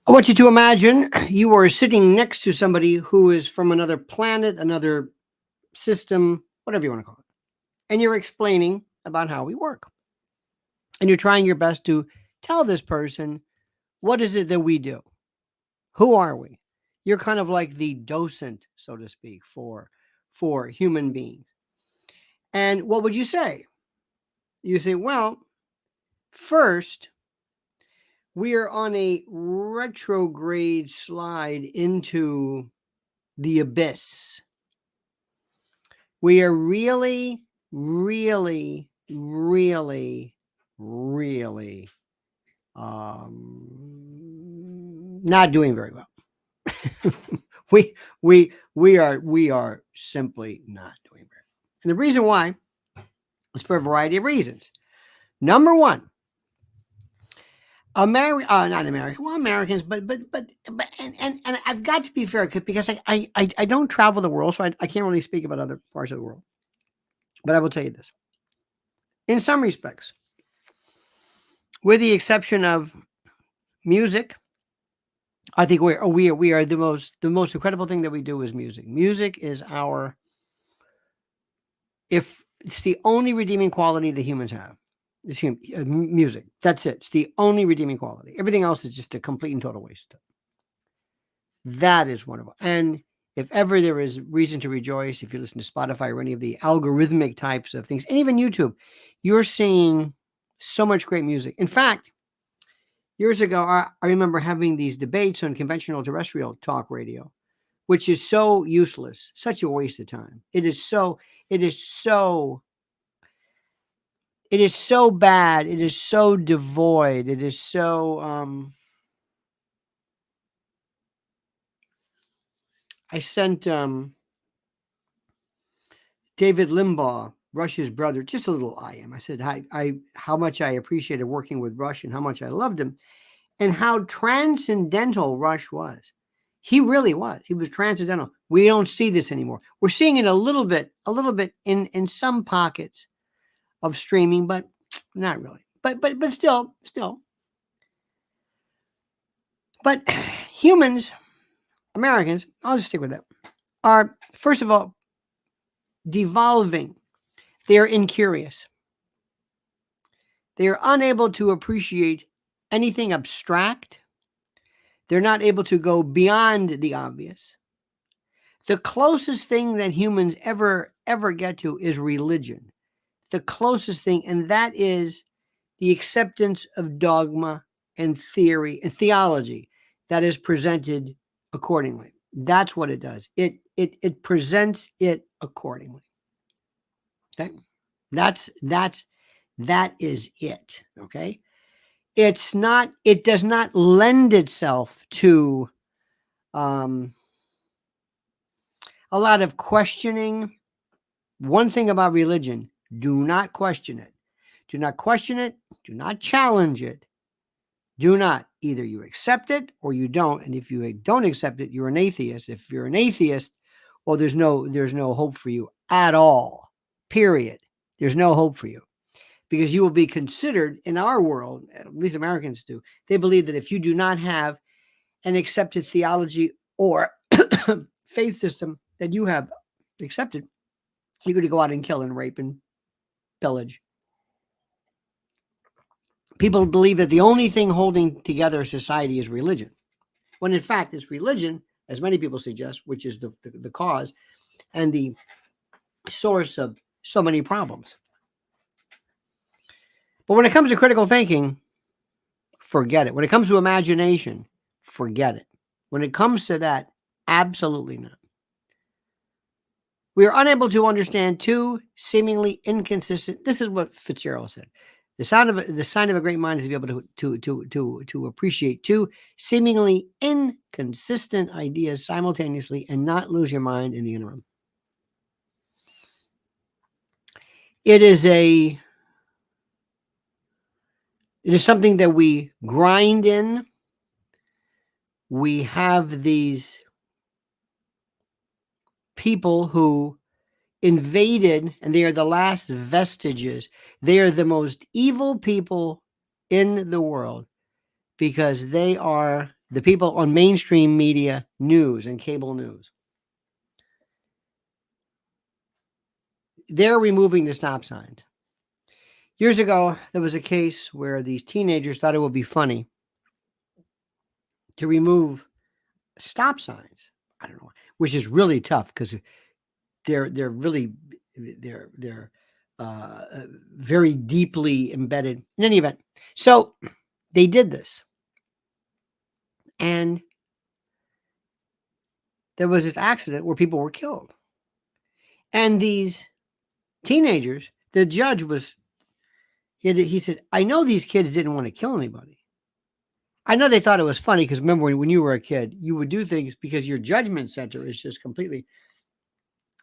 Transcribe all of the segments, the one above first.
I want you to imagine you are sitting next to somebody who is from another planet, another system, whatever you want to call it. And you're explaining about how we work. And you're trying your best to tell this person, what is it that we do? Who are we? You're kind of like the docent, so to speak, for human beings. And what would you say? You say, well, first, we are on a retrograde slide into the abyss. We are really, really, really, really not doing very well. we are simply not doing very well. And the reason why is for a variety of reasons. Number one, not American, well, Americans, but and I've got to be fair because I don't travel the world, so I can't really speak about other parts of the world. But I will tell you this: in some respects, with the exception of music, I think we are the most incredible thing that we do is music. Music is our, if it's the only redeeming quality that humans have. It's music. That's it. It's the only redeeming quality. Everything else is just a complete and total waste. That is wonderful. And if ever there is reason to rejoice, if you listen to Spotify or any of the algorithmic types of things, and even YouTube, you're seeing so much great music. In fact, years ago, I remember having these debates on conventional terrestrial talk radio, which is so useless, such a waste of time. It is so bad. It is so devoid. It is so, I sent David Limbaugh, Rush's brother, just a little IM. I said, how much I appreciated working with Rush and how much I loved him and how transcendental Rush was. He really was. He was transcendental. We don't see this anymore. We're seeing it a little bit in some pockets of streaming, but not really. But still. But humans, Americans, I'll just stick with that, are, first of all, devolving. They are incurious. They are unable to appreciate anything abstract. They're not able to go beyond the obvious. The closest thing that humans ever get to is religion. The closest thing, and that is the acceptance of dogma and theory and theology that is presented accordingly. That's what it does. It presents it accordingly. Okay, that is it. Okay, it's not. It does not lend itself to a lot of questioning. One thing about religion: do not question it. Do not question it. Do not challenge it. Do not. Either you accept it or you don't. And if you don't accept it, you're an atheist. If you're an atheist, well, there's no hope for you at all. Period. There's no hope for you because you will be considered in our world, at least Americans do. They believe that if you do not have an accepted theology or faith system that you have accepted, you're going to go out and kill and rape and pillage. People believe that the only thing holding together society is religion, when in fact it's religion, as many people suggest, which is the cause and the source of so many problems. But when it comes to critical thinking, forget it. When it comes to imagination, forget it. When it comes to that, absolutely not. We are unable to understand two seemingly inconsistent. This is what Fitzgerald said. The sign of a great mind is to be able to appreciate two seemingly inconsistent ideas simultaneously and not lose your mind in the interim. It is something that we grind in. We have these people who invaded, and they are the last vestiges. They are the most evil people in the world because they are the people on mainstream media news and cable news. They're removing the stop signs. Years ago, there was a case where these teenagers thought it would be funny to remove stop signs. I don't know, which is really tough because they're really they're very deeply embedded in any event. So they did this, and there was this accident where people were killed, and these teenagers, the judge was, he said, I know these kids didn't want to kill anybody. I know they thought it was funny because remember when you were a kid, you would do things because your judgment center is just completely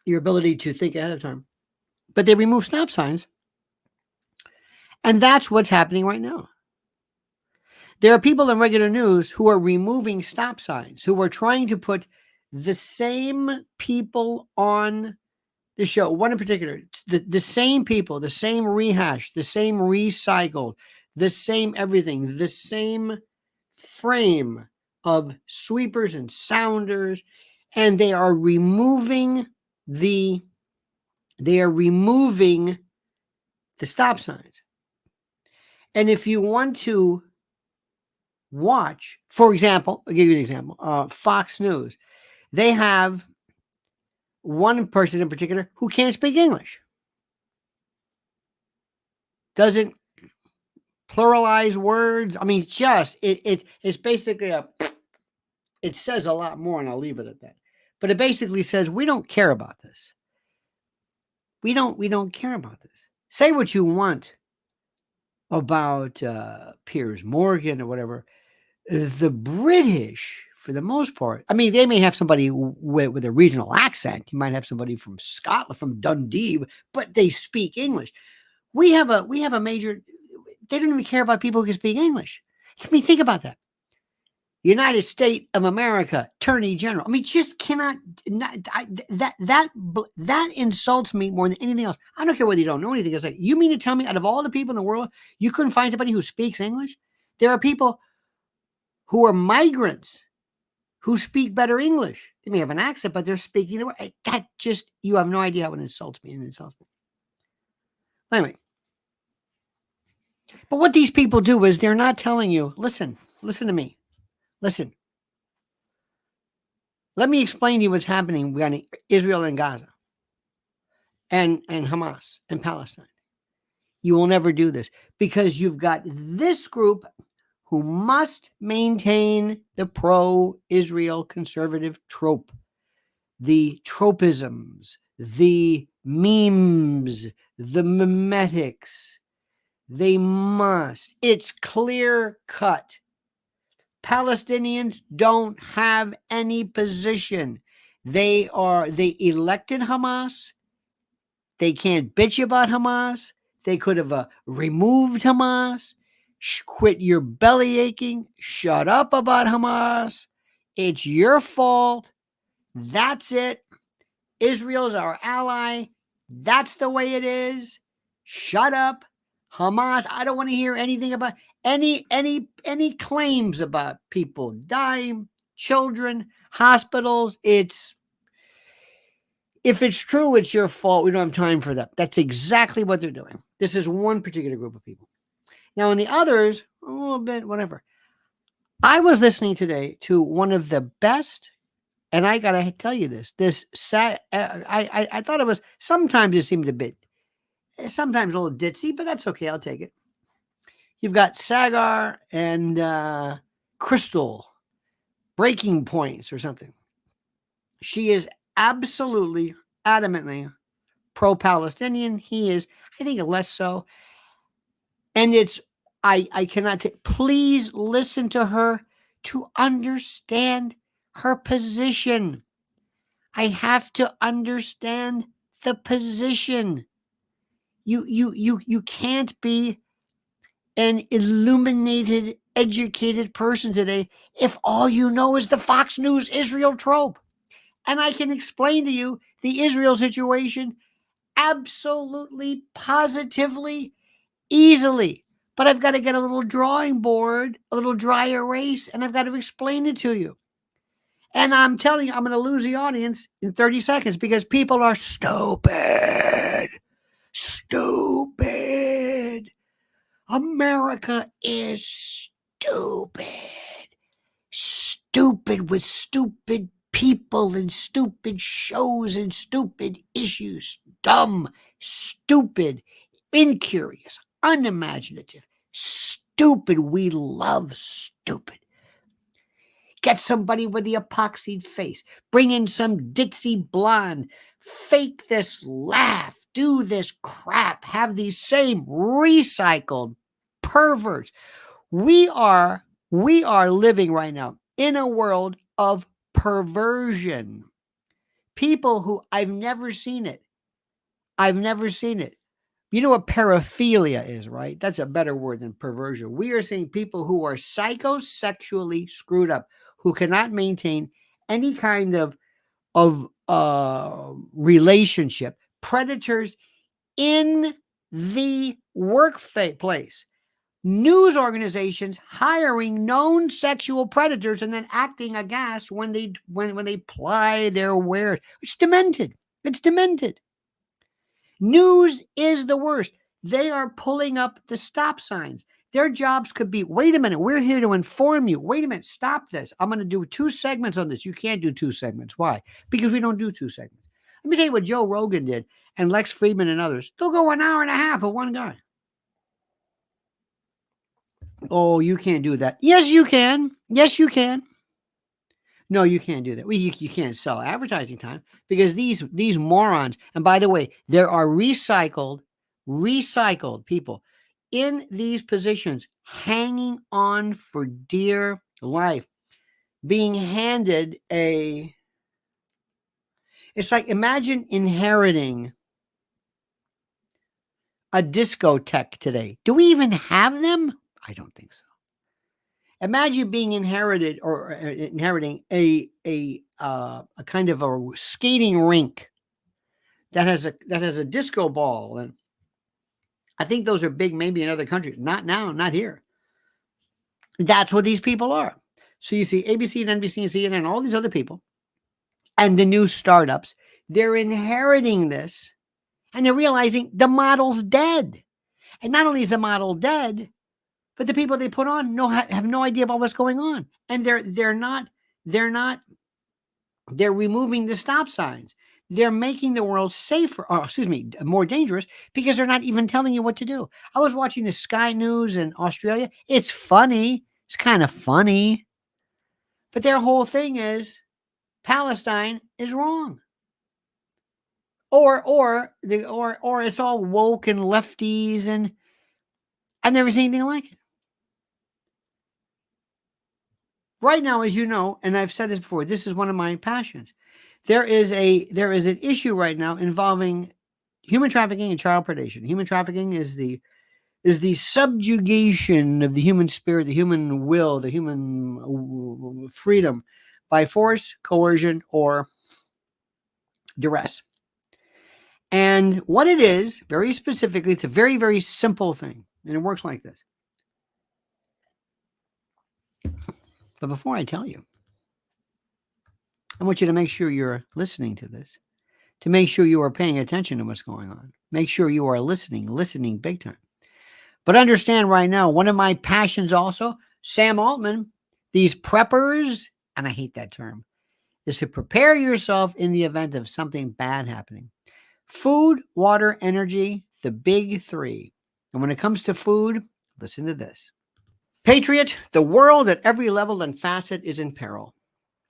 your ability to think ahead of time. But they remove stop signs. And that's what's happening right now. There are people in regular news who are removing stop signs, who are trying to put the same people on the show, one in particular, the same people, the same rehash, the same recycled, the same everything, the same frame of sweepers and sounders, and they are removing the stop signs. And if you want to watch, for example, I'll give you an example, Fox News, they have one person in particular who can't speak English, doesn't pluralize words. I mean, it's basically it says a lot more, and I'll leave it at that. But it basically says we don't care about this. We don't care about this. Say what you want about Piers Morgan or whatever. The British, for the most part, I mean, they may have somebody with a regional accent. You might have somebody from Scotland, from Dundee, but they speak English. We have a major. They don't even care about people who can speak English. I mean, think about that. United States of America, Attorney General. I mean, just cannot. That insults me more than anything else. I don't care whether you don't know anything. It's like, you mean to tell me, out of all the people in the world, you couldn't find somebody who speaks English? There are people who are migrants who speak better English. They may have an accent, but they're speaking the way. That just, you have no idea how it insults me. And insults me. Anyway. But what these people do is they're not telling you, listen to me. Listen. Let me explain to you what's happening between Israel and Gaza and Hamas and Palestine. You will never do this because you've got this group who must maintain the pro-Israel conservative trope, the tropisms, the memes, the memetics. They must. It's clear cut. Palestinians don't have any position. They elected Hamas. They can't bitch about Hamas. They could have removed Hamas. Quit your belly aching. Shut up about Hamas. It's your fault. That's it. Israel's our ally. That's the way it is. Shut up. Hamas, I don't want to hear anything about any claims about people dying, children, hospitals. If it's true, it's your fault. We don't have time for that. That's exactly what they're doing. This is one particular group of people. Now, in the others, a little bit, whatever. I was listening today to one of the best, and I got to tell you this. I thought it was, sometimes it seemed a bit, sometimes a little ditzy, but that's okay. I'll take it. You've got Sagar and Crystal, Breaking Points or something. She is absolutely, adamantly pro-Palestinian. He is, I think, less so. And I cannot take, please listen to her to understand her position. I have to understand the position. You can't be an illuminated, educated person today if all you know is the Fox News Israel trope. And I can explain to you the Israel situation absolutely, positively, easily. but I've got to get a little drawing board, a little dry erase, and I've got to explain it to you. And I'm telling you, I'm going to lose the audience in 30 seconds because people are stupid. Stupid. America is stupid. Stupid with stupid people and stupid shows and stupid issues. Dumb, stupid, incurious, unimaginative, stupid. We love stupid. Get somebody with the epoxied face. Bring in some ditzy blonde. Fake this laugh. Do this crap. Have these same recycled perverts. We are living right now in a world of perversion. People who I've never seen it. I've never seen it. You know what paraphilia is, right? That's a better word than perversion. We are seeing people who are psychosexually screwed up, who cannot maintain any kind of relationship. Predators in the workplace. News organizations hiring known sexual predators and then acting aghast when they ply their wares. It's demented. It's demented. News is the worst. They are pulling up the stop signs. Their jobs could be, wait a minute, we're here to inform you. Wait a minute, stop this. I'm going to do 2 segments on this. You can't do 2 segments. Why? Because we don't do 2 segments. Let me tell you what Joe Rogan did and Lex Friedman and others. They'll go an hour and a half with one guy. Oh, you can't do that. Yes, you can. Yes, you can. No, you can't do that. You can't sell advertising time because these morons, and by the way, there are recycled people in these positions hanging on for dear life, being handed it's like, imagine inheriting a discotheque today. Do we even have them? I don't think so. Imagine being inheriting a kind of a skating rink that has a disco ball, and I think those are big maybe in other countries. Not now, not here. That's what these people are. So you see ABC and NBC and CNN and all these other people and the new startups, they're inheriting this and they're realizing the model's dead. And not only is the model dead, but the people they put on have no idea about what's going on. And they're removing the stop signs. They're making the world safer, more dangerous, because they're not even telling you what to do. I was watching the Sky News in Australia. It's funny. It's kind of funny. But their whole thing is Palestine is wrong. Or it's all woke and lefties, and I've never seen anything like it. Right now, as you know, and I've said this before, this is one of my passions. There is an issue right now involving human trafficking and child predation. Human trafficking is the subjugation of the human spirit, the human will, the human freedom by force, coercion, or duress. And what it is, very specifically, it's a very, very simple thing. And it works like this. But before I tell you, I want you to make sure you're listening to this, to make sure you are paying attention to what's going on. Make sure you are listening big time. But understand right now, one of my passions also, Sam Altman, these preppers, and I hate that term, is to prepare yourself in the event of something bad happening. Food, water, energy, the big 3. And when it comes to food, listen to this. Patriot, the world at every level and facet is in peril.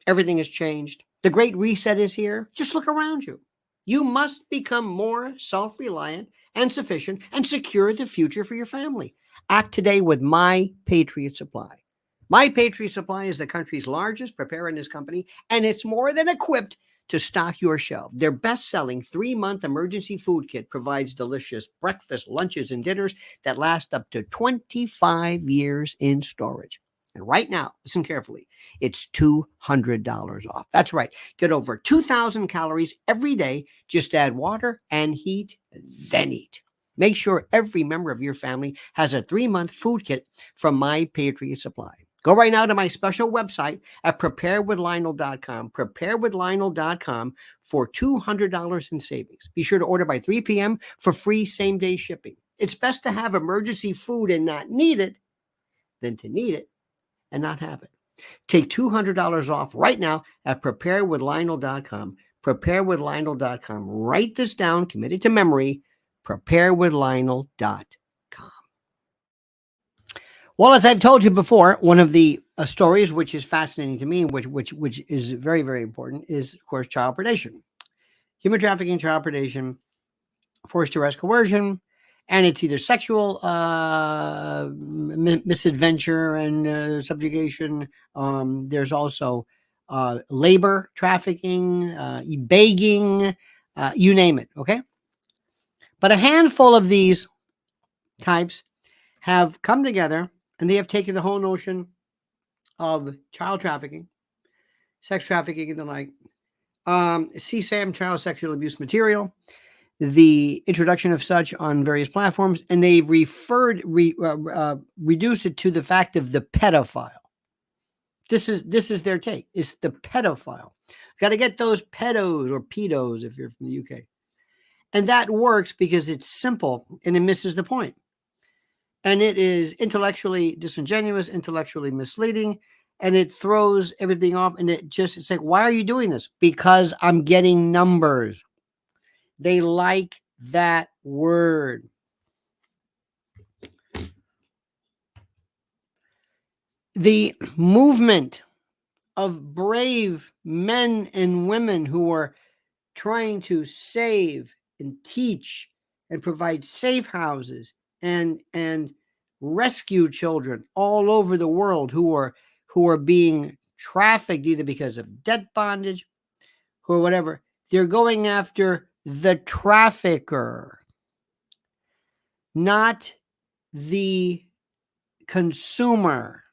Everything has changed. The Great Reset is here. Just look around you. You must become more self-reliant and sufficient and secure the future for your family. Act today with My Patriot Supply. My Patriot Supply is the country's largest preparedness company, and it's more than equipped to stock your shelf. Their best-selling 3-month emergency food kit provides delicious breakfast, lunches, and dinners that last up to 25 years in storage. And right now, listen carefully, it's $200 off. That's right. Get over 2,000 calories every day. Just add water and heat, then eat. Make sure every member of your family has a 3-month food kit from My Patriot Supply. Go right now to my special website at preparedwithlionel.com, preparedwithlionel.com for $200 in savings. Be sure to order by 3 p.m. for free same-day shipping. It's best to have emergency food and not need it than to need it and not have it. Take $200 off right now at preparedwithlionel.com, preparedwithlionel.com. Write this down, commit it to memory, preparedwithlionel.com. Well, as I've told you before, one of the stories which is fascinating to me, which is very, very important, is, of course, child predation. Human trafficking, child predation, forced arrest, coercion, and it's either sexual misadventure and subjugation. There's also labor trafficking, begging, you name it, okay? But a handful of these types have come together, and they have taken the whole notion of child trafficking, sex trafficking, and the like, CSAM, child sexual abuse material, the introduction of such on various platforms, and they've reduced it to the fact of the pedophile. This is their take. It's the pedophile. Got to get those pedos or pedos if you're from the UK. And that works because it's simple and it misses the point. And it is intellectually disingenuous, intellectually misleading, and it throws everything off. And it's like, why are you doing this? Because I'm getting numbers. They like that word. The movement of brave men and women who are trying to save and teach and provide safe houses and rescue children all over the world who are being trafficked either because of debt bondage or whatever. They're going after the trafficker, not the consumer.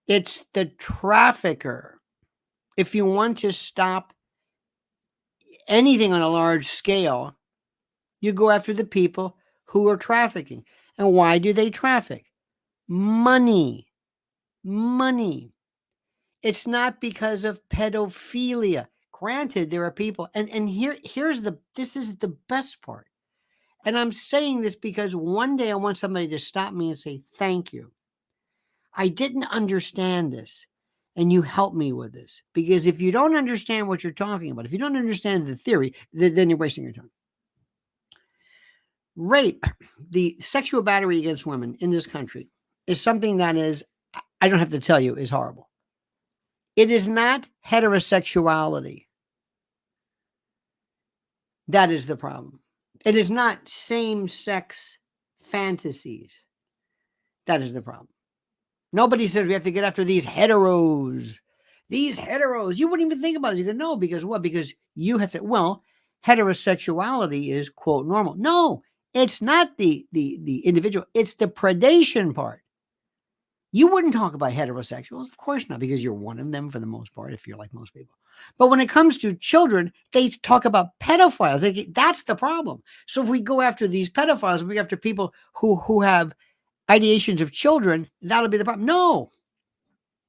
It's the trafficker. If you want to stop anything on a large scale, you go after the people who are trafficking. And why do they traffic? Money. It's not because of pedophilia. Granted, there are people, and this is the best part. And I'm saying this because one day I want somebody to stop me and say, thank you. I didn't understand this, and you helped me with this. Because if you don't understand what you're talking about, if you don't understand the theory, then you're wasting your time. Rape, the sexual battery against women in this country, is something that is, I don't have to tell you, is horrible. It is not heterosexuality. That is the problem. It is not same-sex fantasies. That is the problem. Nobody says we have to get after these heteros. These heteros. You wouldn't even think about it. You go, no, because what? Because you have to, well, heterosexuality is, quote, normal. No, it's not the individual. It's the predation part. You wouldn't talk about heterosexuals. Of course not, because you're one of them for the most part, if you're like most people. But when it comes to children, they talk about pedophiles. That's the problem. So if we go after these pedophiles, we go after people who have ideations of children, that'll be the problem. No.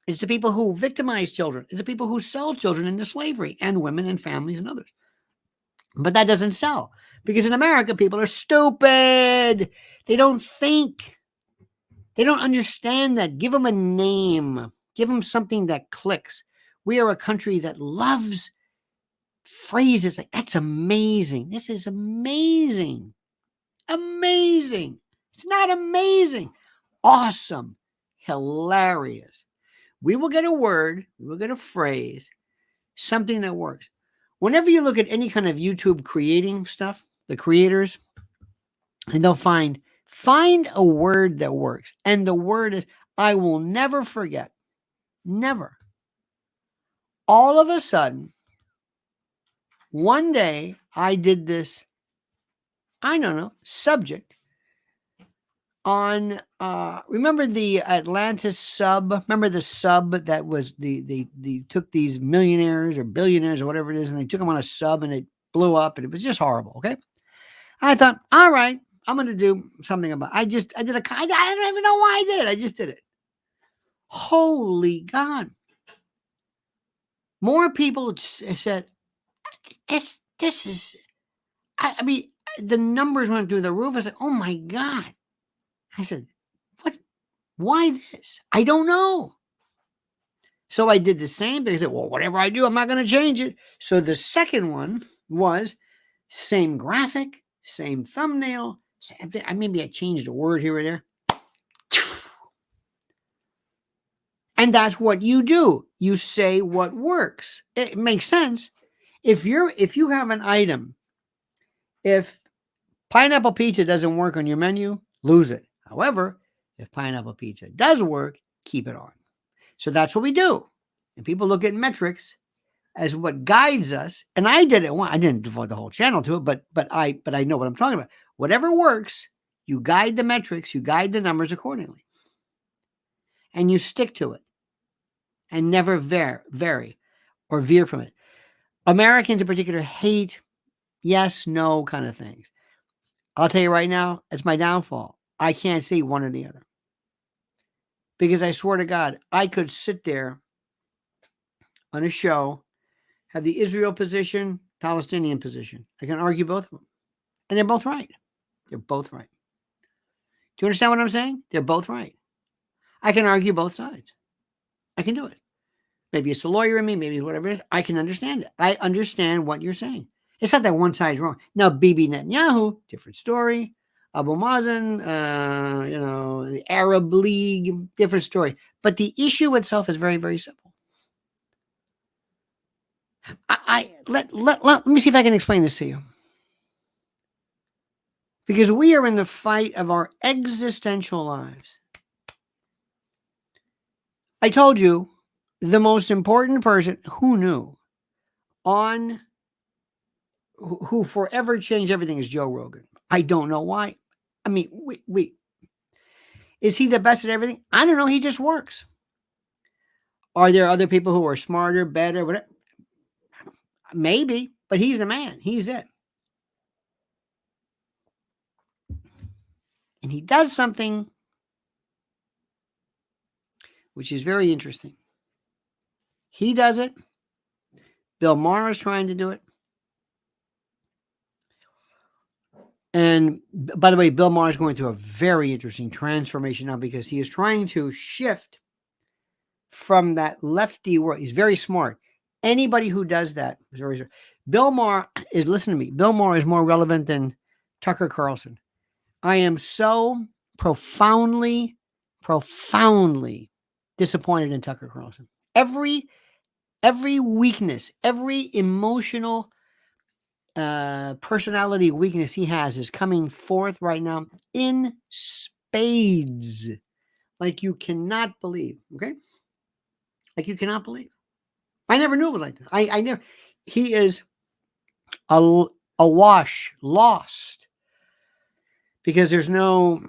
It's the people who victimize children. It's the people who sell children into slavery and women and families and others. But that doesn't sell because in America, people are stupid. They don't think. They don't understand that. Give them a name. Give them something that clicks. We are a country that loves phrases like, that's amazing. This is amazing. Amazing. It's not amazing. Awesome. Hilarious. We will get a word. We will get a phrase. Something that works. Whenever you look at any kind of YouTube creating stuff, the creators, and they'll find a word that works. And the word is, I will never forget. Never. All of a sudden, one day I did this, I don't know, subject on, remember the Atlantis sub? Remember the sub that was, they took these millionaires or billionaires or whatever it is, and they took them on a sub and it blew up and it was just horrible, okay? I thought, all right, I'm going to do something about it. I don't even know why I did it. I just did it. Holy God. More people said, this is, I mean, the numbers went through the roof. I said, oh my God. I said, what? Why this? I don't know. So I did the same thing. I said, well, whatever I do, I'm not going to change it. So the second one was same graphic, same thumbnail. Maybe I changed a word here or there. And that's what you do. You say what works. It makes sense. If you have an item, if pineapple pizza doesn't work on your menu, lose it. However, if pineapple pizza does work, keep it on. So that's what we do. And people look at metrics as what guides us. And I did it. I didn't devote the whole channel to it, but I know what I'm talking about. Whatever works, you guide the metrics, you guide the numbers accordingly. And you stick to it and never vary or veer from it. Americans in particular hate yes, no kind of things. I'll tell you right now, it's my downfall. I can't see one or the other. Because I swear to God, I could sit there on a show, have the Israel position, Palestinian position. I can argue both of them. And they're both right. They're both right. Do you understand what I'm saying? They're both right. I can argue both sides. I can do it. Maybe it's a lawyer in me, maybe whatever it is. I can understand it. I understand what you're saying. It's not that one side's wrong. Now, Bibi Netanyahu, different story. Abu Mazen, the Arab League, different story. But the issue itself is very, very simple. Let me see if I can explain this to you. Because we are in the fight of our existential lives. I told you the most important person who knew who forever changed everything is Joe Rogan. I don't know why. I mean, is he the best at everything? I don't know. He just works. Are there other people who are smarter, better, whatever? Maybe, but he's the man. He's it. And he does something which is very interesting. He does it. Bill Maher is trying to do it. And by the way, Bill Maher is going through a very interesting transformation now because he is trying to shift from that lefty world. He's very smart. Anybody who does that is very smart. Bill Maher is, listen to me, Bill Maher is more relevant than Tucker Carlson. I am so profoundly disappointed in Tucker Carlson. Every weakness, every emotional personality weakness he has is coming forth right now in spades, like you cannot believe. Okay, like you cannot believe. I never knew it was like this. I never. He is awash, lost, because there's a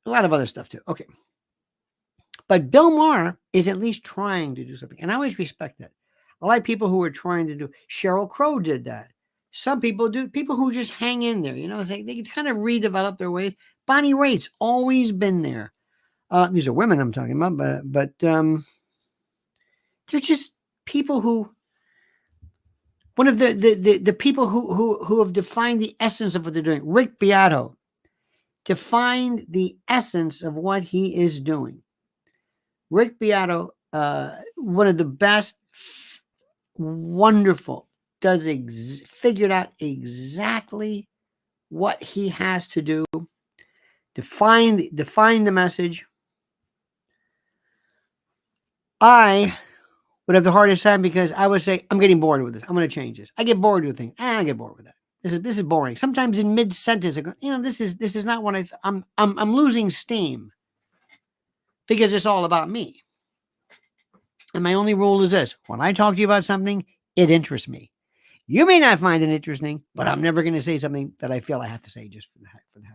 lot of other stuff too. Okay, but Bill Maher is at least trying to do something, and I always respect that. I like people who are trying to do. Sheryl Crow did that. Some people do. People who just hang in there, it's like they can kind of redevelop their ways. Bonnie Raitt's always been there. These are women I'm talking about, but they're just people who. One of the people who have defined the essence of what they're doing. Rick Beato defined the essence of what he is doing. Rick Beato, one of the best, wonderful. Figured out exactly what he has to do, define the message. I would have the hardest time because I would say, I'm getting bored with this. I'm going to change this. I get bored with things. I get bored with that. This is boring. Sometimes in mid sentence, I go, this is not what I'm losing steam because it's all about me. And my only rule is this: when I talk to you about something, it interests me. You may not find it interesting, but I'm never going to say something that I feel I have to say just for the heck of it.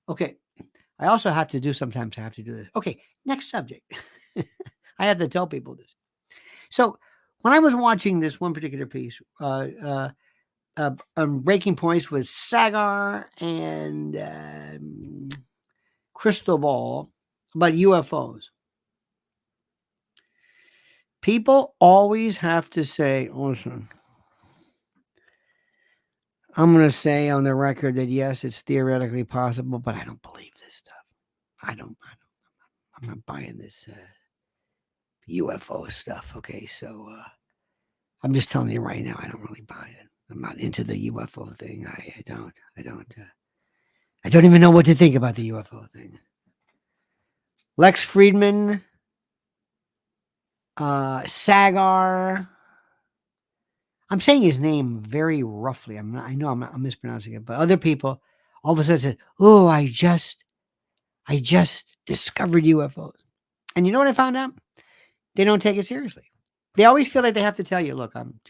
Okay. I also have to do sometimes. I have to do this. Okay. Next subject. I have to tell people this. So when I was watching this one particular piece, breaking points with Sagar and Crystal Ball about UFOs. People always have to say, listen, I'm going to say on the record that yes, it's theoretically possible, but I don't believe this stuff. I'm not buying this UFO stuff. Okay, so I'm just telling you right now, I don't really buy it. I'm not into the UFO thing. I don't even know what to think about the UFO thing. Lex Friedman, Sagar. I'm saying his name very roughly. I know I'm mispronouncing it, but other people all of a sudden said, "Oh, I just discovered UFOs." And you know what I found out? They don't take it seriously. They always feel like they have to tell you, "Look, I'm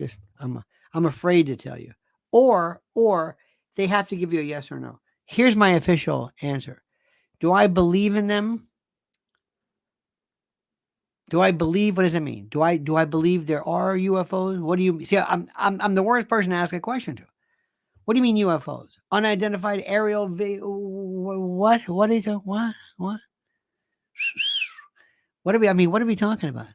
afraid to tell you," or they have to give you a yes or no. Here's my official answer. Do I believe in them? Do I believe? What does it mean? Do I believe there are UFOs? What do you see? I'm the worst person to ask a question to. What do you mean UFOs? Unidentified aerial what? What is it? What? What are we? I mean, what are we talking about?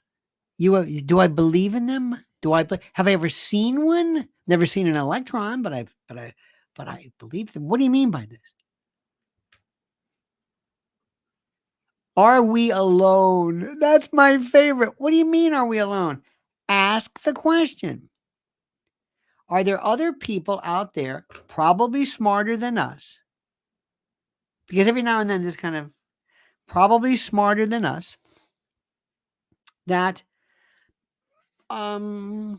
Do I believe in them? Have I ever seen one? Never seen an electron, but I believe them. What do you mean by this? Are we alone? That's my favorite. What do you mean, are we alone? Ask the question. Are there other people out there, probably smarter than us? Because every now and then, this kind of probably smarter than us, that are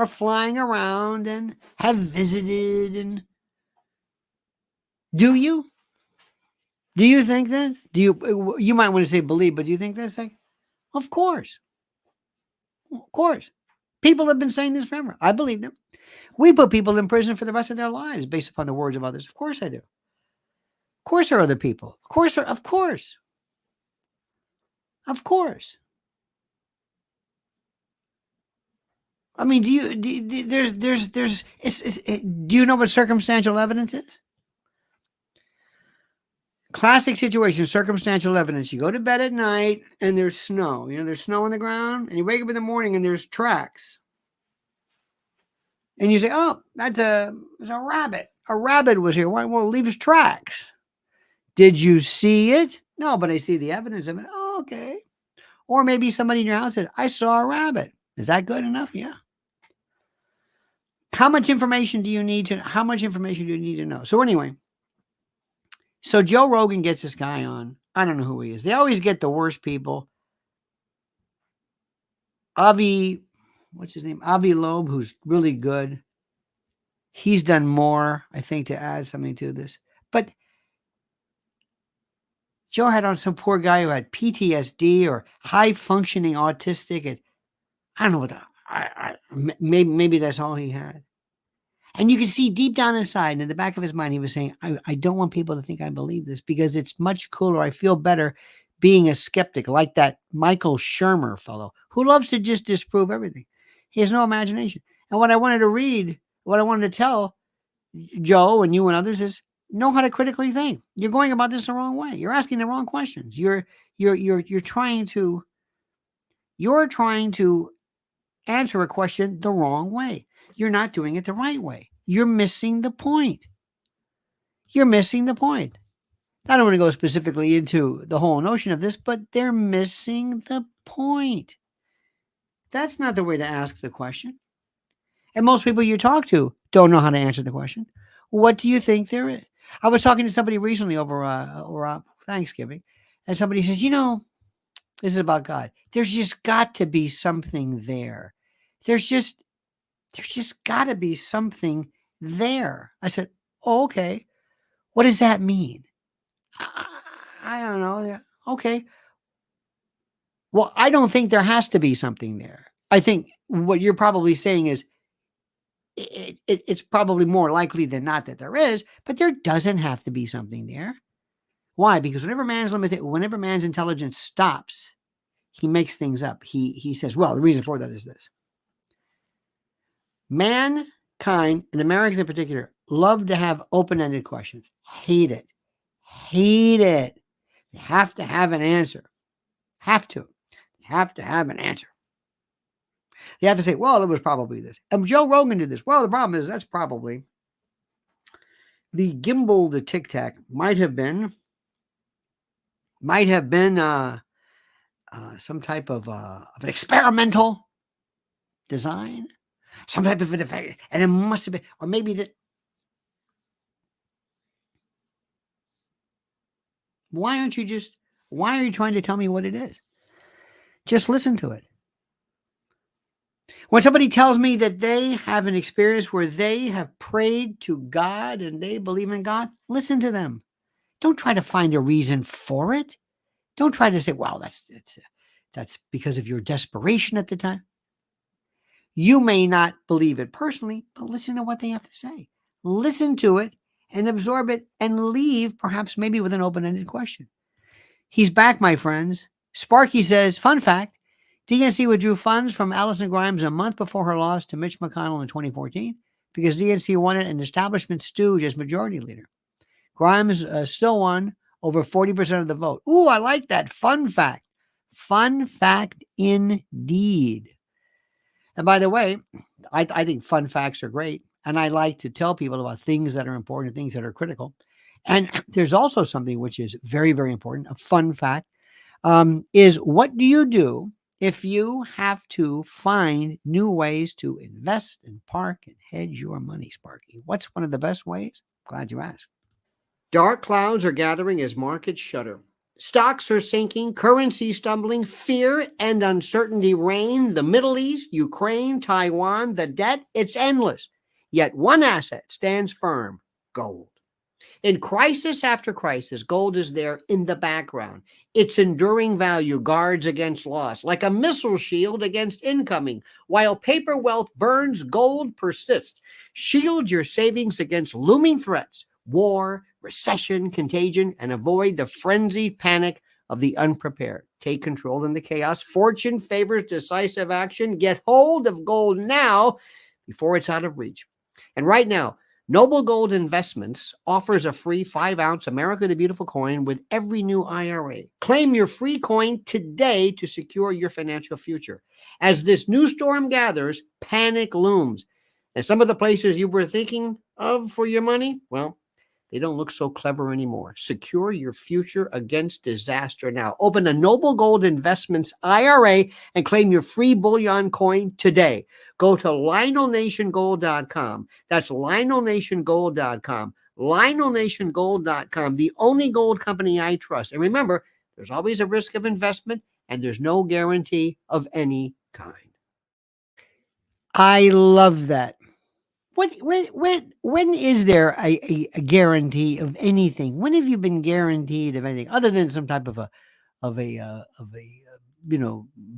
flying around and have visited. And do you think that? You might want to say believe, but do you think that's like, of course. People have been saying this forever. I believe them. We put people in prison for the rest of their lives based upon the words of others. Of course I do. Of course there are other people. Of course. I mean, do you know what circumstantial evidence is? Classic situation, circumstantial evidence. You go to bed at night and there's snow. There's snow on the ground, and you wake up in the morning and there's tracks. And you say, "Oh, there's a rabbit. A rabbit was here. Why won't leave his tracks?" Did you see it? No, but I see the evidence of it. Oh, okay. Or maybe somebody in your house said, "I saw a rabbit." Is that good enough? Yeah. How much information do you need to know? So anyway, so Joe Rogan gets this guy on. I don't know who he is. They always get the worst people. What's his name? Avi Loeb, who's really good. He's done more, I think, to add something to this. But Joe had on some poor guy who had PTSD or high functioning autistic. And I don't know what maybe that's all he had. And you can see deep down inside, in the back of his mind, he was saying, I don't want people to think I believe this because it's much cooler. I feel better being a skeptic like that Michael Shermer fellow who loves to just disprove everything. He has no imagination. And what I wanted to tell Joe and you and others is know how to critically think. You're going about this the wrong way. You're asking the wrong questions. You're trying to answer a question the wrong way. You're not doing it the right way. You're missing the point. I don't want to go specifically into the whole notion of this, but they're missing the point. That's not the way to ask the question. And most people you talk to don't know how to answer the question. What do you think there is? I was talking to somebody recently over Thanksgiving, and somebody says, this is about God. There's just got to be something there. There's just got to be something there. I said, oh, okay. What does that mean? I don't know. Okay. Well, I don't think there has to be something there. I think what you're probably saying is it's probably more likely than not that there is, but there doesn't have to be something there. Why? Because whenever man's intelligence stops, he makes things up. He says, well, the reason for that is this. Man and Americans in particular, love to have open-ended questions. Hate it. Hate it. You have to have an answer. Have to. You have to have an answer. You have to say, well, it was probably this. And Joe Rogan did this. Well, the problem is that's probably the gimbal, the Tic Tac might have been some type of an experimental design, some type of an effect, and it must have been, or maybe that. Why are you trying to tell me what it is? Just listen to it. When somebody tells me that they have an experience where they have prayed to God and they believe in God, listen to them. Don't try to find a reason for it. Don't try to say, well, that's because of your desperation at the time. You may not believe it personally, but listen to what they have to say. Listen to it and absorb it and leave, perhaps maybe with an open-ended question. He's back, my friends. Sparky says, fun fact, DNC withdrew funds from Alison Grimes a month before her loss to Mitch McConnell in 2014 because DNC wanted an establishment stooge as majority leader. Grimes still won over 40% of the vote. Ooh, I like that. Fun fact. Fun fact indeed. And by the way, I think fun facts are great. And I like to tell people about things that are important, things that are critical. And there's also something which is very, very important. A fun fact is, what do you do if you have to find new ways to invest and park and hedge your money, Sparky? What's one of the best ways? Glad you asked. Dark clouds are gathering as markets shudder. Stocks are sinking, currency stumbling, fear and uncertainty reign. The Middle East, Ukraine, Taiwan, the debt, it's endless. Yet one asset stands firm: gold. In crisis after crisis, gold is there in the background. Its enduring value guards against loss, like a missile shield against incoming. While paper wealth burns, gold persists. Shield your savings against looming threats: war, recession, contagion, and avoid the frenzied panic of the unprepared. Take control in the chaos. Fortune favors decisive action. Get hold of gold now before it's out of reach. And right now, Noble Gold Investments offers a free 5-ounce America the Beautiful coin with every new IRA. Claim your free coin today to secure your financial future. As this new storm gathers, panic looms. And some of the places you were thinking of for your money, well, they don't look so clever anymore. Secure your future against disaster now. Open a Noble Gold Investments IRA and claim your free bullion coin today. Go to LionelNationGold.com. That's LionelNationGold.com. LionelNationGold.com, the only gold company I trust. And remember, there's always a risk of investment and there's no guarantee of any kind. I love that. When is there a guarantee of anything? When have you been guaranteed of anything other than some type of a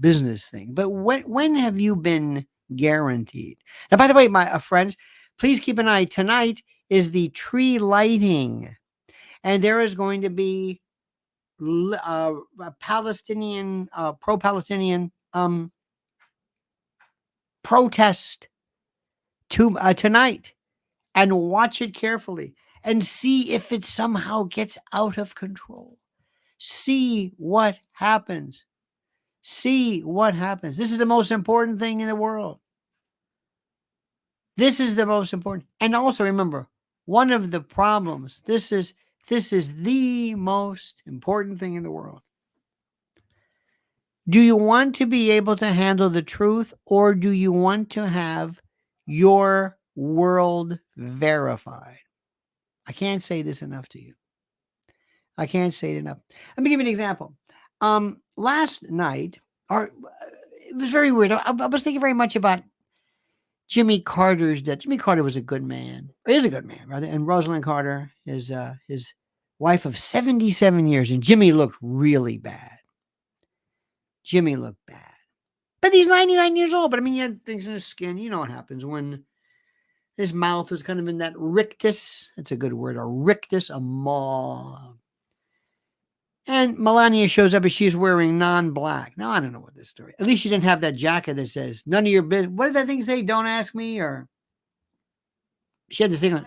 business thing? But when have you been guaranteed? And by the way, my friends, please keep an eye. Tonight is the tree lighting, and there is going to be a Palestinian pro-Palestinian protest tonight, and watch it carefully and see if it somehow gets out of control. See what happens. See what happens. This is the most important thing in the world. This is the most important. And also remember, one of the problems, this is the most important thing in the world. Do you want to be able to handle the truth, or do you want to have your world verified? I can't say this enough to you. I can't say it enough. Let me give you an example. Last night, it was very weird. I was thinking very much about Jimmy Carter's death. Jimmy Carter was a good man, or is a good man, rather. And Rosalind Carter is his wife of 77 years. And Jimmy looked really bad. Jimmy looked bad. But he's 99 years old. But I mean, he had things in his skin. You know what happens when his mouth was kind of in that rictus. That's a good word. A rictus, a maw. And Melania shows up and she's wearing non-black. Now, I don't know what this story. At least she didn't have that jacket that says, none of your business. What did that thing say? Don't ask me, or She had this thing on,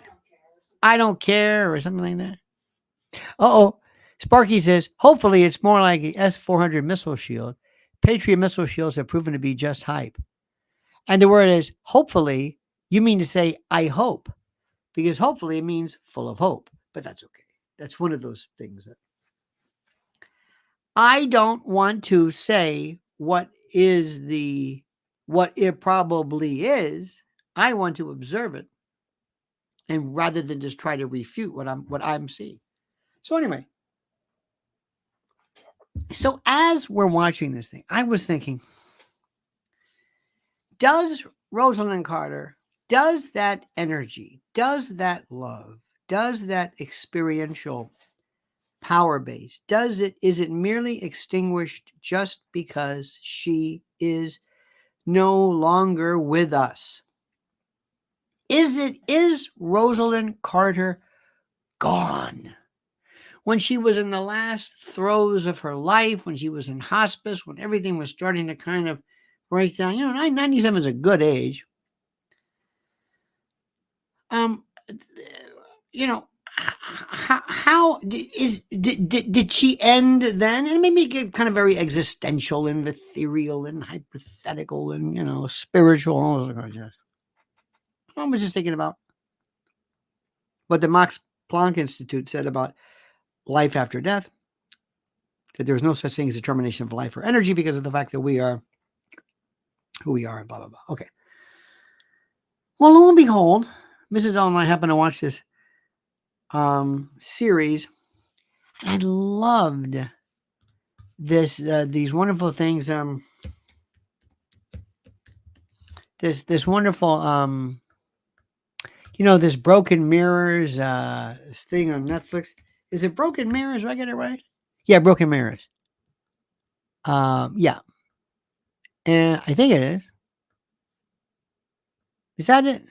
I don't care, or something like that. Uh-oh. Sparky says, hopefully it's more like a S-400 missile shield. Patriot missile shields have proven to be just hype. And the word is hopefully, you mean to say, I hope. Because hopefully it means full of hope. But that's okay. That's one of those things that I don't want to say what it probably is. I want to observe it. And rather than just try to refute what I'm seeing. So anyway, so as we're watching this thing, I was thinking, does Rosalind Carter, does that energy, does that love, does that experiential power base, is it merely extinguished just because she is no longer with us? Is Rosalind Carter gone? When she was in the last throes of her life, when she was in hospice, when everything was starting to kind of break down, 97 is a good age. How did she end then? And maybe get kind of very existential and ethereal and hypothetical and spiritual. All those kinds of stuff. I was just thinking about what the Max Planck Institute said about life after death, that there was no such thing as a termination of life or energy because of the fact that we are who we are and blah, blah, blah. Okay. Well, lo and behold, Mrs. L and I happened to watch this series, and I loved these wonderful things. This wonderful this Broken Mirrors thing on Netflix. Is it Broken Mirrors? Do I get it right? Yeah, Broken Mirrors. Yeah. And I think it is. Is that it?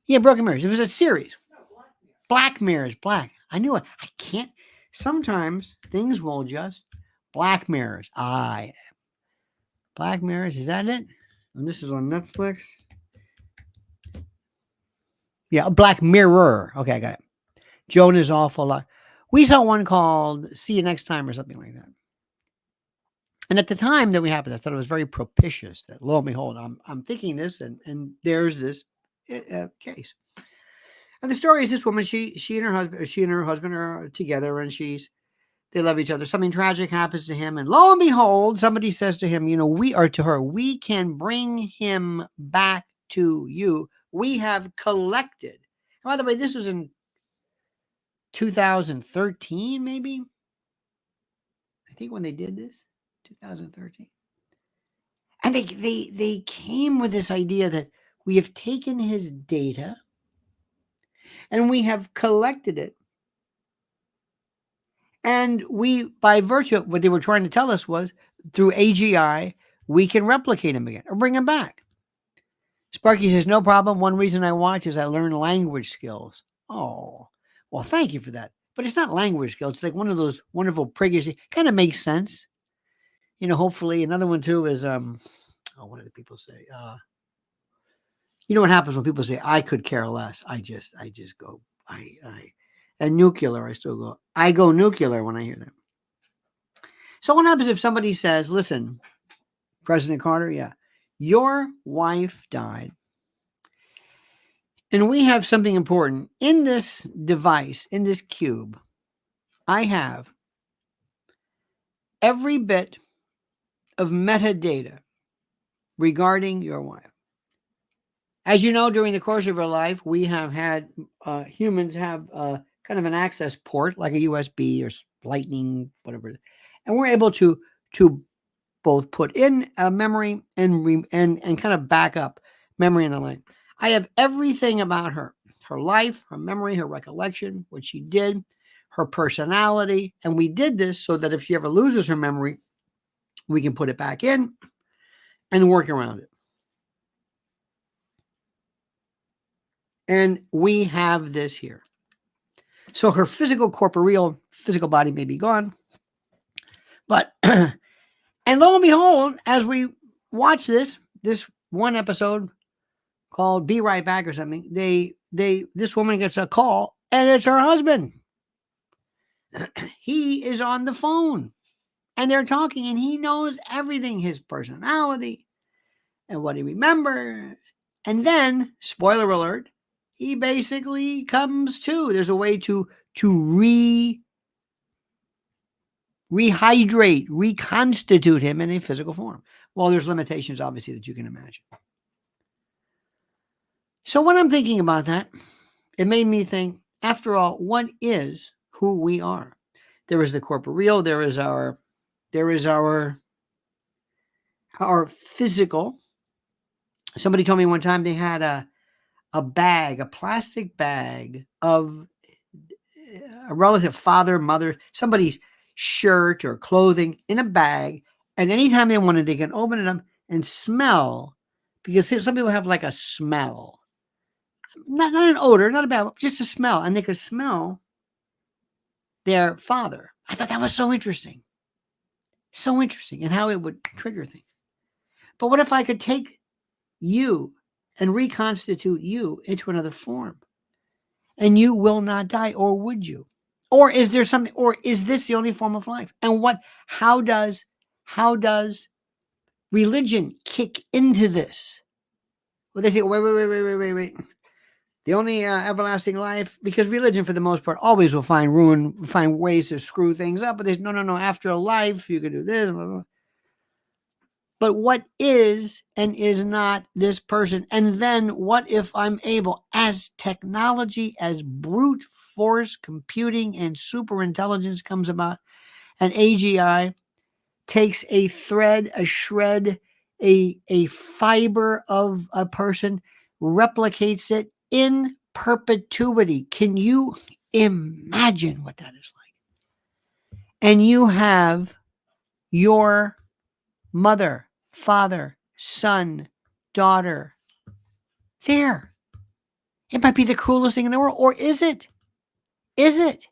Yeah, Broken Mirrors. It was a series. Black Mirrors. Black. I knew it. I can't. Sometimes things will just. Black Mirrors. Black Mirrors. Is that it? And this is on Netflix. Yeah, Black Mirror. Okay, I got it. Joan is awful. We saw one called See You Next Time or something like that. And at the time that we happened, I thought it was very propitious that lo and behold, I'm thinking this and there's this case. And the story is this woman, she and her husband are together and they love each other. Something tragic happens to him. And lo and behold, somebody says to him, we can bring him back to you. We have collected. And by the way, this was in 2013, maybe. I think when they did this, 2013. And they came with this idea that we have taken his data and we have collected it. And we, by virtue of what they were trying to tell us was, through AGI, we can replicate him again or bring him back. Sparky says, no problem. One reason I watch is I learn language skills. Oh, well, thank you for that. But it's not language skills. It's like one of those wonderful priggish. It kind of makes sense. Hopefully another one too is, what do the people say? What happens when people say, I could care less. I just go, and nuclear, I still go, I go nuclear when I hear that. So what happens if somebody says, listen, President Carter, yeah, your wife died. And we have something important in this device, in this cube. I have every bit of metadata regarding your wife. As you know, during the course of our life, we have had humans have kind of an access port like a USB or Lightning, whatever it is. And we're able to both put in a memory and kind of back up memory in the line. I have everything about her life, her memory, her recollection, what she did, her personality. And we did this so that if she ever loses her memory, we can put it back in and work around it. And we have this here. So her corporeal physical body may be gone. But, and lo and behold, as we watch this one episode called Be Right Back or something. This woman gets a call and it's her husband. He is on the phone and they're talking and he knows everything, his personality and what he remembers. And then, spoiler alert, he basically comes to. There's a way to rehydrate, reconstitute him in a physical form. Well, there's limitations, obviously, that you can imagine. So when I'm thinking about that, it made me think, after all, what is who we are? There is the corporeal, there is our physical. Somebody told me one time they had a bag, a plastic bag of a relative, father, mother, somebody's shirt or clothing in a bag. And anytime they wanted, they can open it up and smell, because some people have like a smell. Not an odor, not a bad, just a smell. And they could smell their father. I thought that was so interesting. So interesting, and how it would trigger things. But what if I could take you and reconstitute you into another form? And you will not die, or would you? Or is there something, or is this the only form of life? And how does religion kick into this? Well, they say, wait. The only everlasting life, because religion, for the most part, always will find ways to screw things up. But there's no. After a life, you can do this. Blah, blah. But what is and is not this person? And then what if I'm able, as technology, as brute force computing and super intelligence comes about, and AGI takes a thread, a shred, a fiber of a person, replicates it in perpetuity. Can you imagine what that is like? And you have your mother, father, son, daughter there. It might be the coolest thing in the world. Or is it? Is it?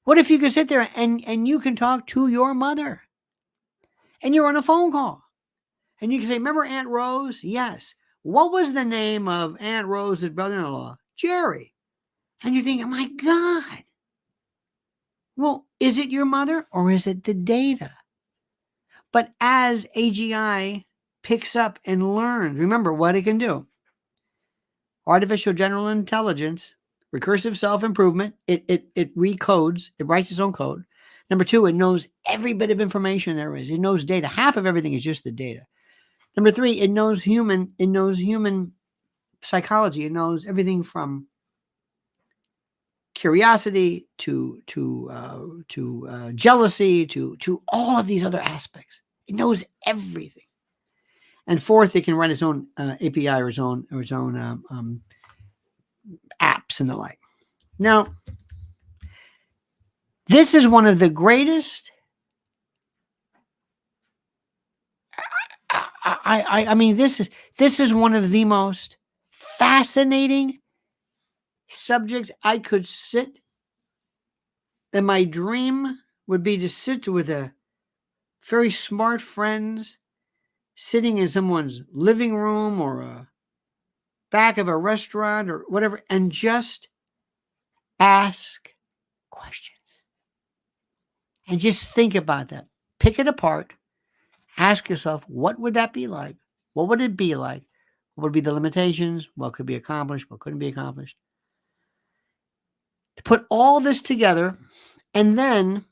What if you could sit there and you can talk to your mother and you're on a phone call and you can say, remember Aunt Rose? Yes. What was the name of Aunt Rose's brother-in-law? Jerry. And you're thinking, my God. Well, is it your mother or is it the data? But as AGI picks up and learns, remember what it can do. Artificial general intelligence, recursive self-improvement, it recodes, it writes its own code. Number two, it knows every bit of information there is. It knows data. Half of everything is just the data. Number three, it knows human psychology. It knows everything from curiosity to jealousy to all of these other aspects. It knows everything. And fourth, it can write its own API or its own apps and the like. Now, this is one of the greatest. I mean, this is one of the most fascinating subjects. I could sit, and my dream would be to sit with a very smart friends, sitting in someone's living room or a back of a restaurant or whatever, and just ask questions. And just think about that. Pick it apart. Ask yourself, what would that be like? What would it be like? What would be the limitations? What could be accomplished? What couldn't be accomplished? To put all this together, and then,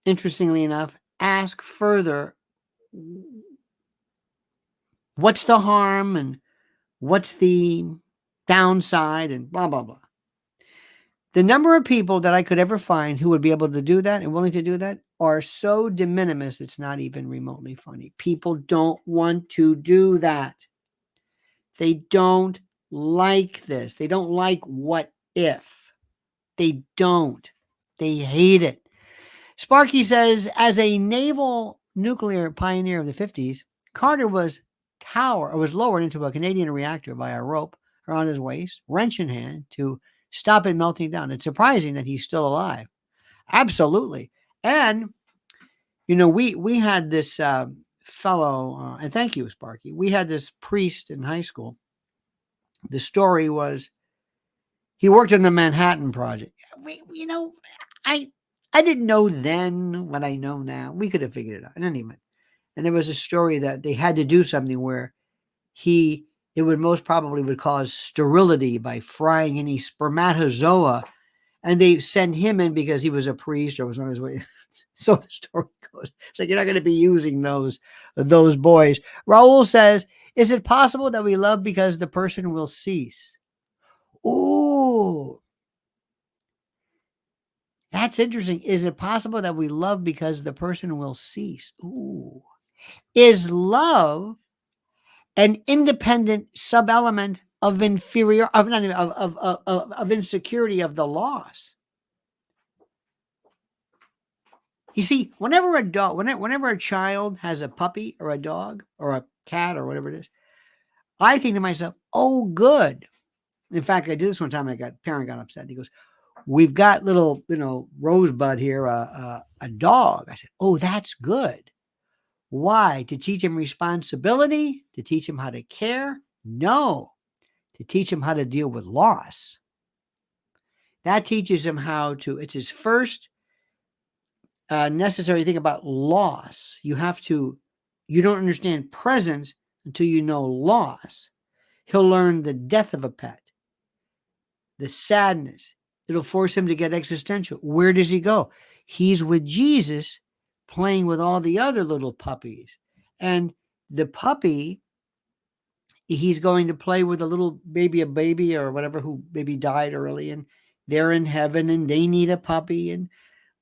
interestingly enough, ask further, what's the harm and what's the downside and blah, blah, blah. The number of people that I could ever find who would be able to do that and willing to do that are so de minimis, it's not even remotely funny. People don't want to do that. They don't like this. They don't like what if. They don't. They hate it. Sparky says, as a naval nuclear pioneer of the 50s, Carter was lowered into a Canadian reactor by a rope around his waist, wrench in hand, to stop it melting down. It's surprising that he's still alive. Absolutely. And, we had this fellow, and thank you, Sparky. We had this priest in high school The story was he worked on the Manhattan Project. You know, I didn't know then what I know now. We could have figured it out. In any event. And there was a story that they had to do something where it would most probably would cause sterility by frying any spermatozoa. And they sent him in because he was a priest or was on his way. So the story goes. It's like, you're not going to be using those boys. Raul says, is it possible that we love because the person will cease? Ooh. That's interesting. Is it possible that we love because the person will cease? Ooh. Is love an independent sub-element of of insecurity of the loss? You see, whenever a child has a puppy or a dog or a cat or whatever it is, I think to myself, oh, good. In fact, I did this one time. Parent got upset. He goes, we've got little, Rosebud here, a dog. I said, oh, that's good. Why? To teach him responsibility? To teach him how to care? No. To teach him how to deal with loss. That teaches him it's his first necessary thing about loss. You don't understand presence until you know loss. He'll learn the death of a pet, the sadness. It'll force him to get existential. Where does he go? He's with Jesus playing with all the other little puppies. And the puppy, he's going to play with a baby or whatever who maybe died early, and they're in heaven and they need a puppy, and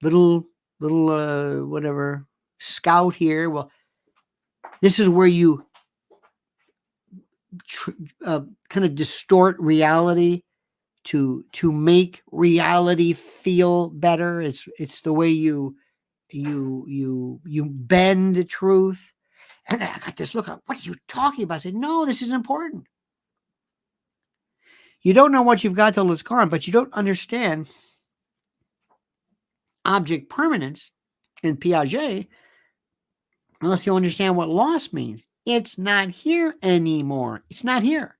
little whatever scout here. Well, this is where you kind of distort reality to make reality feel better. It's the way you bend the truth. And I got this look up. What are you talking about? I said, no, this is important. You don't know what you've got till it's gone, but you don't understand object permanence in Piaget unless you understand what loss means. It's not here anymore. It's not here.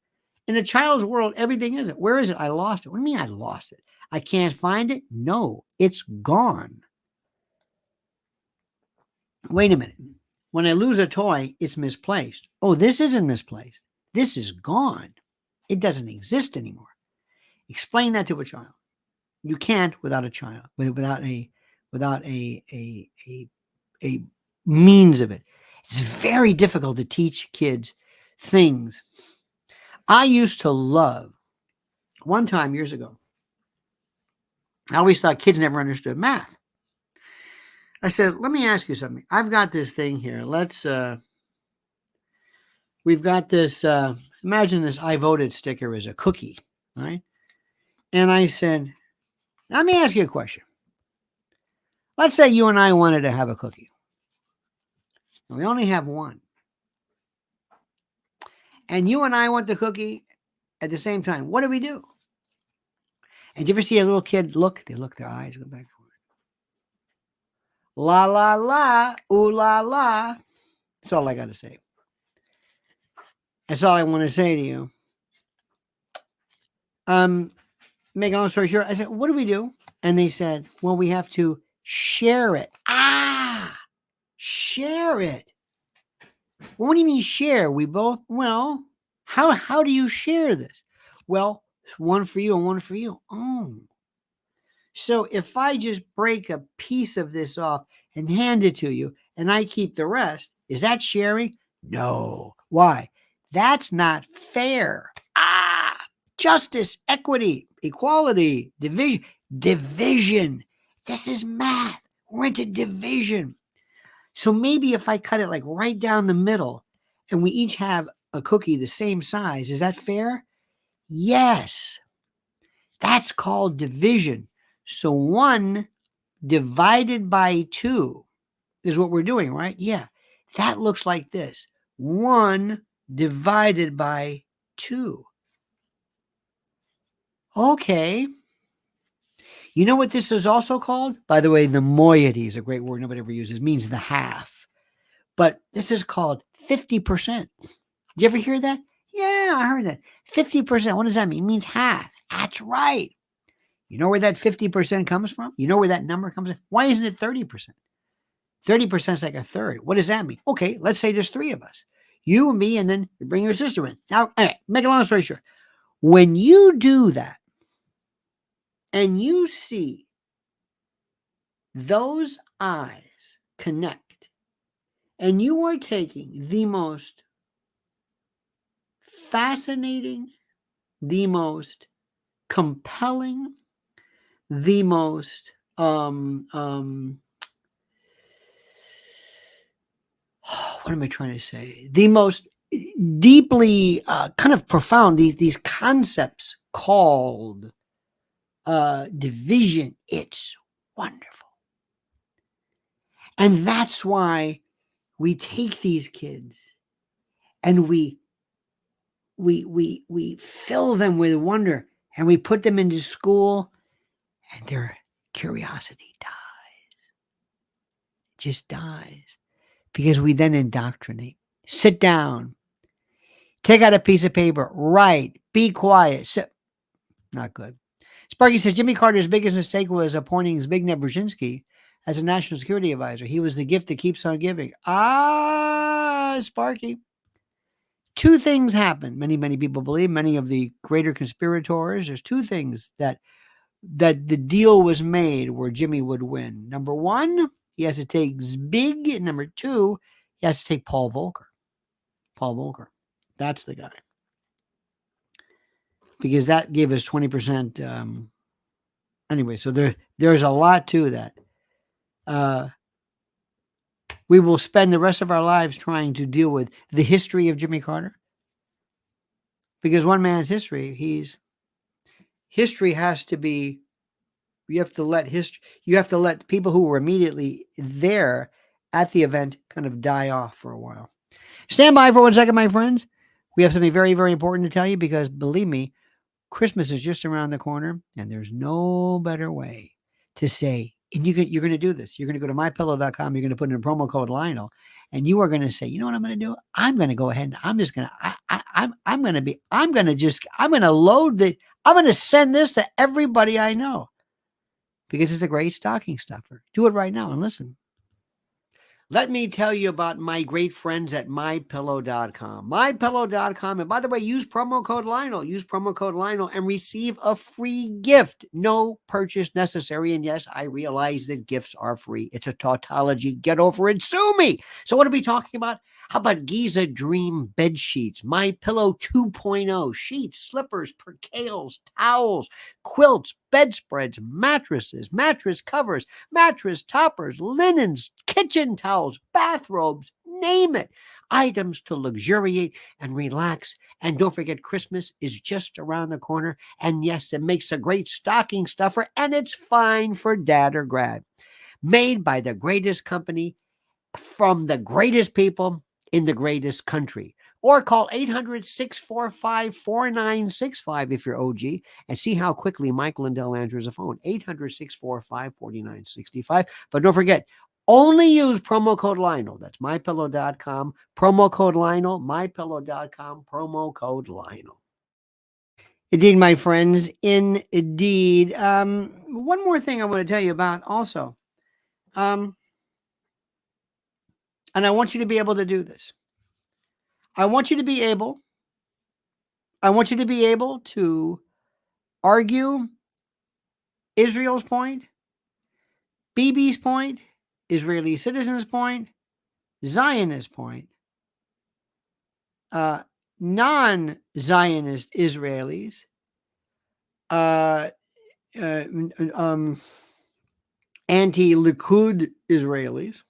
In a child's world, everything is it. Where is it? I lost it. What do you mean I lost it? I can't find it? No, it's gone. Wait a minute. When I lose a toy, it's misplaced. Oh, this isn't misplaced. This is gone. It doesn't exist anymore. Explain that to a child. You can't without a child, without a means of it. It's very difficult to teach kids things. I used to love, one time years ago, I always thought kids never understood math. I said, let me ask you something. I've got this thing here. We've got this, imagine this I voted sticker is a cookie, right? And I said, let me ask you a question. Let's say you and I wanted to have a cookie. We only have one. And you and I want the cookie at the same time. What do we do? And do you ever see a little kid look? They look, their eyes go back and forth. La, la, la, ooh, la, la. That's all I got to say. That's all I want to say to you. Make a long story short, I said, what do we do? And they said, well, we have to share it. Share it. Well, what do you mean share? Well, how do you share this? Well, one for you and one for you. Oh. So if I just break a piece of this off and hand it to you and I keep the rest, is that sharing? No. Why? That's not fair. Justice, equity, equality, division. Division. This is math. We're into division. So maybe if I cut it like right down the middle and we each have a cookie the same size, is that fair? Yes. That's called division. So 1 divided by 2 is what we're doing, right? Yeah. That looks like this. 1 divided by 2. Okay. You know what this is also called? By the way, the moiety is a great word nobody ever uses. It means the half. But this is called 50%. Did you ever hear that? Yeah, yeah, I heard that. 50%. What does that mean? It means half. That's right. You know where that 50% comes from? You know where that number comes from? Why isn't it 30%? 30% is like a third. What does that mean? Okay, let's say there's 3 of us. You, me, and then you bring your sister in. Now, anyway, make a long story short. When you do that and you see those eyes connect and you are taking the most fascinating, the most compelling, the most what am I trying to say? The most deeply kind of profound, these concepts called division. It's wonderful. And that's why we take these kids and we fill them with wonder and we put them into school and their curiosity dies. It just dies because we then indoctrinate. Sit down, take out a piece of paper, write, be quiet. Sit. Not good. Sparky says Jimmy Carter's biggest mistake was appointing Zbigniew Brzezinski as a national security advisor. He was the gift that keeps on giving. Sparky. 2 things happened. Many people believe, many of the greater conspirators. There's 2 things that the deal was made where Jimmy would win. Number 1, he has to take Zbig. Number 2, he has to take Paul Volcker. Paul Volcker. That's the guy. Because that gave us 20%. Anyway, so there's a lot to that. We will spend the rest of our lives trying to deal with the history of Jimmy Carter. Because one man's history, history has to be, you have to let people who were immediately there at the event kind of die off for a while. Stand by for 1 second, my friends. We have something very, very important to tell you because believe me, Christmas is just around the corner and there's no better way to say, and you're going to do this. You're going to go to mypillow.com. You're going to put in a promo code Lionel and you are going to say, you know what I'm going to do? I'm going to go ahead and I'm going to send this to everybody I know because it's a great stocking stuffer. Do it right now and listen. Let me tell you about my great friends at mypillow.com. Mypillow.com. And by the way, use promo code Lionel. Use promo code Lionel and receive a free gift. No purchase necessary. And yes, I realize that gifts are free. It's a tautology. Get over it. Sue me. So what are we talking about? How about Giza Dream bed sheets, My Pillow 2.0, sheets, slippers, percales, towels, quilts, bedspreads, mattresses, mattress covers, mattress toppers, linens, kitchen towels, bathrobes, name it. Items to luxuriate and relax. And don't forget, Christmas is just around the corner. And yes, it makes a great stocking stuffer, and it's fine for dad or grad. Made by the greatest company from the greatest people in the greatest country. Or call 800-645-4965 if you're OG and see how quickly Mike Lindell answers the phone. 800-645-4965. But don't forget, only use promo code Lionel. That's mypillow.com. Promo code Lionel. Mypillow.com. Promo code Lionel. Indeed, my friends. Indeed. One more thing I want to tell you about also. And I want you to be able to do this. I want you to be able to argue Israel's point, Bibi's point, Israeli citizens' point, Zionist point, non-Zionist Israelis, anti-Likud Israelis,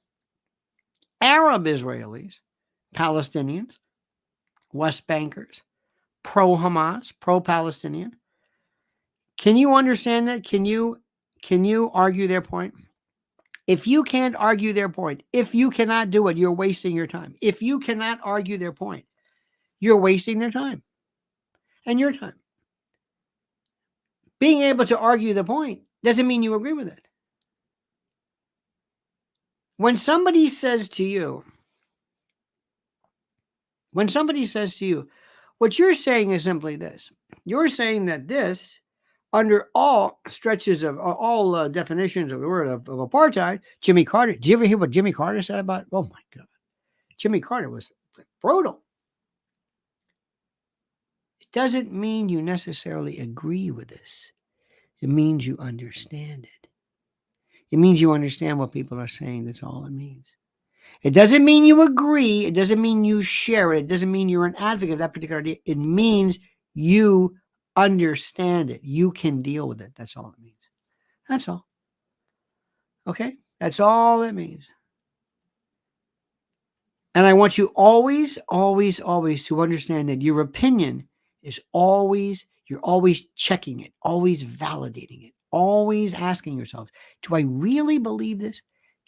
Arab Israelis, Palestinians, West Bankers, pro-Hamas, pro-Palestinian. Can you understand that? Can you argue their point? If you can't argue their point, if you cannot do it, you're wasting your time. If you cannot argue their point, you're wasting their time and your time. Being able to argue the point doesn't mean you agree with it. When somebody says to you, What you're saying is simply this. You're saying that this, under all stretches of all definitions of the word of apartheid, Jimmy Carter. Did you ever hear what Jimmy Carter said about? Oh my God, Jimmy Carter was brutal. It doesn't mean you necessarily agree with this. It means you understand it. It means you understand what people are saying. That's all it means. It doesn't mean you agree. It doesn't mean you share it. It doesn't mean you're an advocate of that particular idea. It means you understand it. You can deal with it. That's all it means. That's all. Okay? That's all it means. And I want you always, always, always to understand that your opinion is always, you're always checking it, always validating it, always asking yourself, do I really believe this?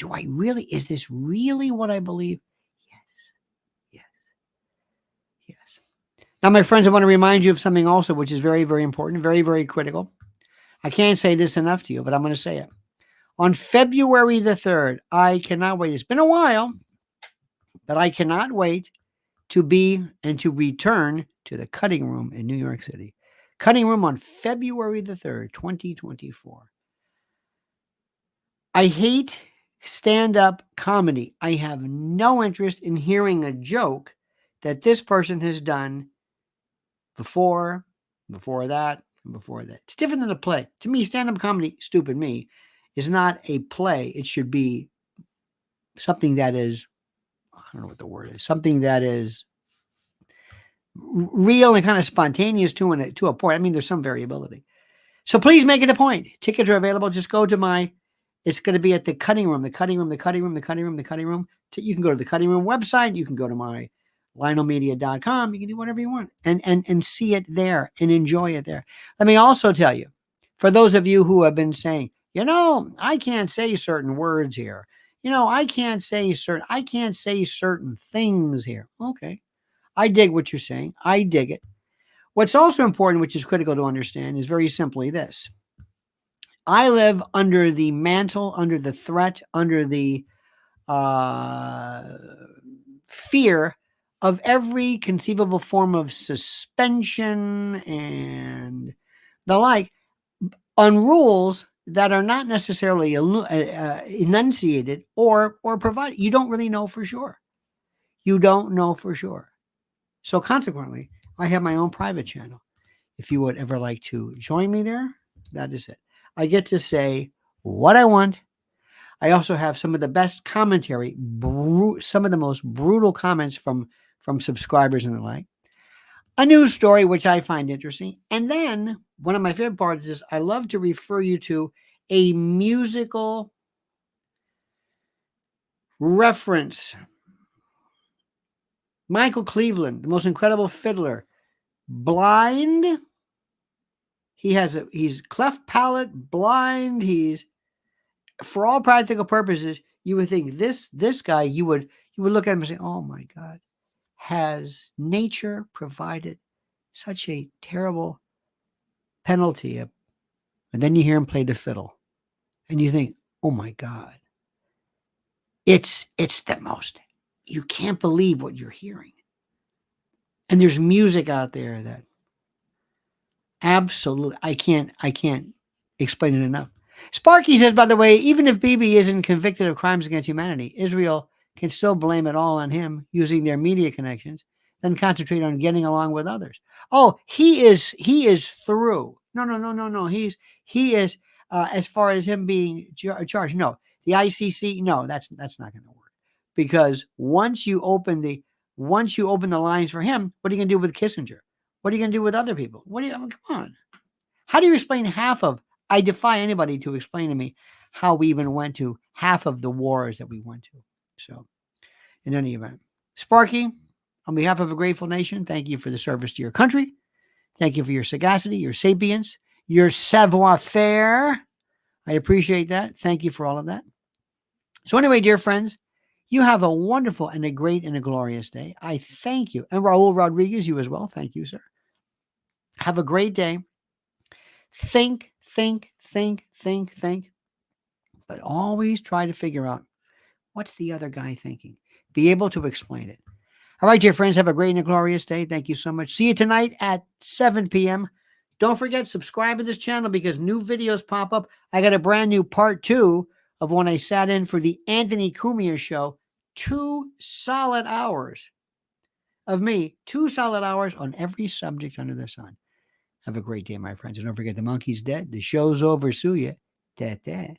Is this really what I believe? Yes, yes, yes. Now, my friends, I want to remind you of something also, which is very, very important, very, very critical. I can't say this enough to you, but I'm going to say it. On February the 3rd, I cannot wait. It's been a while, but I cannot wait to be and to return to the Cutting Room in New York City. Cutting Room on February the 3rd, 2024. I hate stand-up comedy. I have no interest in hearing a joke that this person has done before that, and before that. It's different than a play. To me, stand-up comedy, stupid me, is not a play. It should be something that is, I don't know what the word is, something that is real and kind of spontaneous to a point. I mean, there's some variability. So please make it a point. Tickets are available. Just go to it's going to be at the Cutting Room. You can go to the Cutting Room website. You can go to my lionelmedia.com. You can do whatever you want and see it there and enjoy it there. Let me also tell you, for those of you who have been saying, I can't say certain words here. I can't say certain things here. Okay. I dig what you're saying. I dig it. What's also important, which is critical to understand, is very simply this. I live under the mantle, under the threat, under the fear of every conceivable form of suspension and the like on rules that are not necessarily enunciated or provided. You don't really know for sure. You don't know for sure. So consequently, I have my own private channel. If you would ever like to join me there, that is it. I get to say what I want. I also have some of the best commentary, some of the most brutal comments from subscribers and the like. A news story, which I find interesting. And then one of my favorite parts is I love to refer you to a musical reference. Michael Cleveland, the most incredible fiddler, blind. He's cleft palate, blind. He's, for all practical purposes, you would think this guy, you would look at him and say, oh my God, has nature provided such a terrible penalty? And then you hear him play the fiddle and you think, oh my God, it's the most, you can't believe what you're hearing. And there's music out there that absolutely, I can't explain it enough. Sparky says, by the way, even if Bibi isn't convicted of crimes against humanity, Israel can still blame it all on him using their media connections, then concentrate on getting along with others. Oh, he is through. No. He is, as far as him being charged. No, the ICC. No, that's not going to work, because once you open the lines for him, what are you going to do with Kissinger? What are you going to do with other people? Come on. How do you explain half of? I defy anybody to explain to me how we even went to half of the wars that we went to. So, in any event, Sparky, on behalf of a grateful nation, thank you for the service to your country. Thank you for your sagacity, your sapience, your savoir-faire. I appreciate that. Thank you for all of that. So anyway, dear friends, you have a wonderful and a great and a glorious day. I thank you. And Raul Rodriguez, you as well. Thank you, sir. Have a great day. Think. But always try to figure out, what's the other guy thinking? Be able to explain it. All right, dear friends, have a great and glorious day. Thank you so much. See you tonight at 7 p.m. Don't forget, subscribe to this channel because new videos pop up. I got a brand new part 2 of when I sat in for the Anthony Cumia show. 2 solid hours of me, 2 solid hours on every subject under the sun. Have a great day, my friends. And don't forget, the monkey's dead. The show's over. Sue ya. Ta-ta.